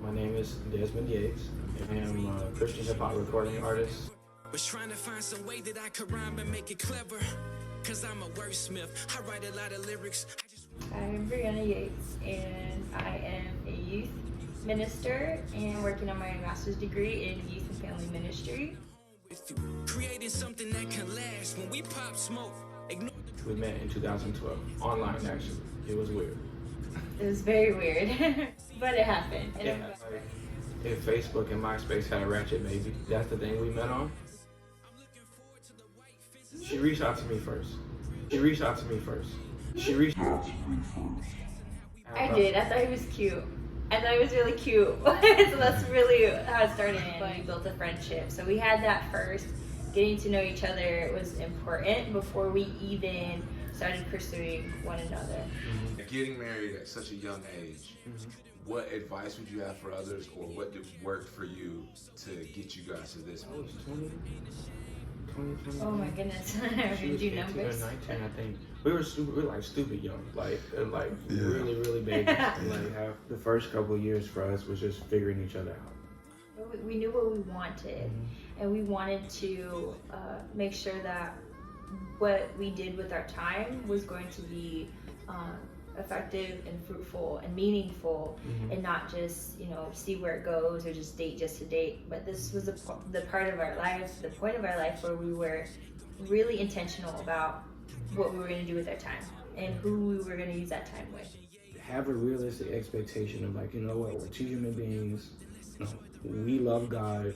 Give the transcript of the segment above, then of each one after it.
My name is Dezmund Yates. I am a Christian hip-hop recording artist. Was trying to find some way that I could rhyme and make it clever. Cause I'm a wordsmith, I write a lot of lyrics. I'm Brianna Yates, and I am a youth minister and working on my master's degree in youth and family ministry. Creating something that can last when we pop smoke. We met in 2012, online actually. It was weird. It was very weird, but it happened. If Facebook and MySpace had a ratchet baby, that's the thing we met on. She reached out to me first. I did. I thought he was cute. I thought he was really cute. So that's really how it started. But we built a friendship. So we had that first. Getting to know each other was important before we even started pursuing one another. Getting married at such a young age, what advice would you have for others, or what worked for you to get you guys to this point? 20. Oh my goodness. She was 18 or 19, I think. We were like stupid young, really baby. Like the first couple of years for us was just figuring each other out. We knew what we wanted, and we wanted to make sure that what we did with our time was going to be effective and fruitful and meaningful, and not just see where it goes or just date just to date. But this was the part of our life, the point of our life where we were really intentional about what we were going to do with our time and who we were going to use that time with. Have a realistic expectation of we're two human beings. We love God.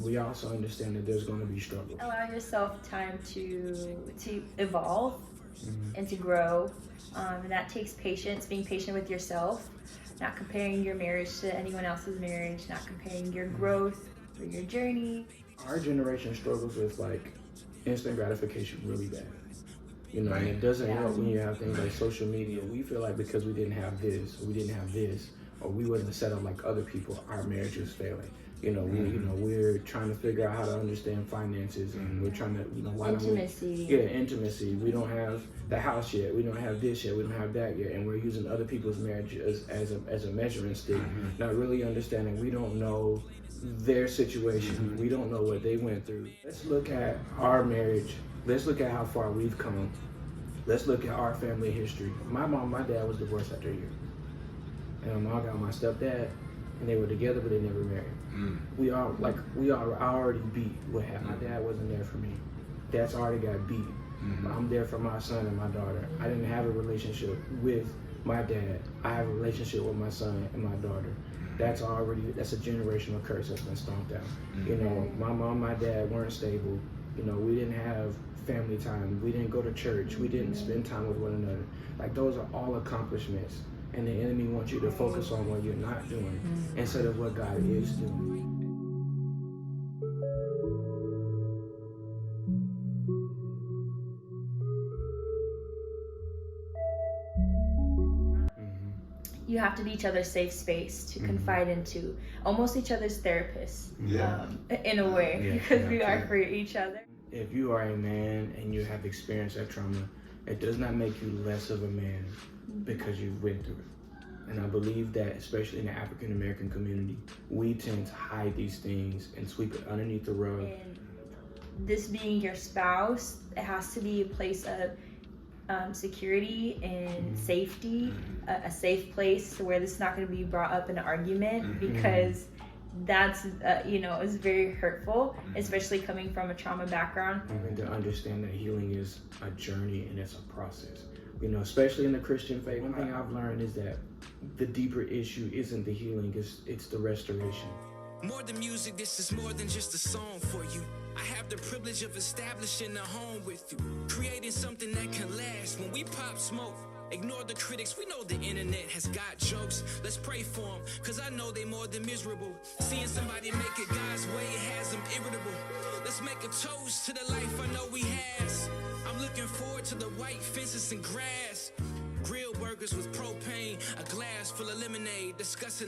We also understand that there's going to be struggle. Allow yourself time to evolve and to grow. And that takes patience, being patient with yourself, not comparing your marriage to anyone else's marriage, not comparing your growth or your journey. Our generation struggles with instant gratification really bad. And it doesn't help when you have things like social media. We feel like because we didn't have this, or we wasn't set up like other people, our marriage was failing. We're trying to figure out how to understand finances, and we're trying to, intimacy. We don't have the house yet. We don't have this yet. We don't have that yet. And we're using other people's marriages as a measuring stick, not really understanding. We don't know their situation. We don't know what they went through. Let's look at our marriage. Let's look at how far we've come. Let's look at our family history. My dad was divorced after a year. And my mom got my stepdad, and they were together, but they never married. We already beat what happened. My dad wasn't there for me. Dad's already got beat. I'm there for my son and my daughter. I didn't have a relationship with my dad. I have a relationship with my son and my daughter. That's a generational curse that's been stomped out. My mom, my dad weren't stable. We didn't have family time. We didn't go to church. We didn't spend time with one another. Those are all accomplishments. And the enemy wants you to focus on what you're not doing instead of what God is doing. You have to be each other's safe space to confide into, almost each other's therapists, in a way, because we are for each other. If you are a man and you have experienced that trauma, it does not make you less of a man because you've went through it. And I believe that, especially in the African American community, we tend to hide these things and sweep it underneath the rug. And this being your spouse, it has to be a place of security and safety, a safe place where this is not going to be brought up in an argument, because that's is very hurtful, especially coming from a trauma background. And to understand that healing is a journey and it's a process. Especially in the Christian faith, one thing I've learned is that the deeper issue isn't the healing, it's the restoration. More than music, this is more than just a song for you. I have the privilege of establishing a home with you, creating something that can last when we pop smoke. Ignore the critics, we know the internet has got jokes. Let's pray for them, cause I know they more than miserable. Seeing somebody make it God's way has them irritable. Let's make a toast to the life I know we has. I'm looking forward to the white fences and grass, grilled burgers with propane, a glass full of lemonade, discussing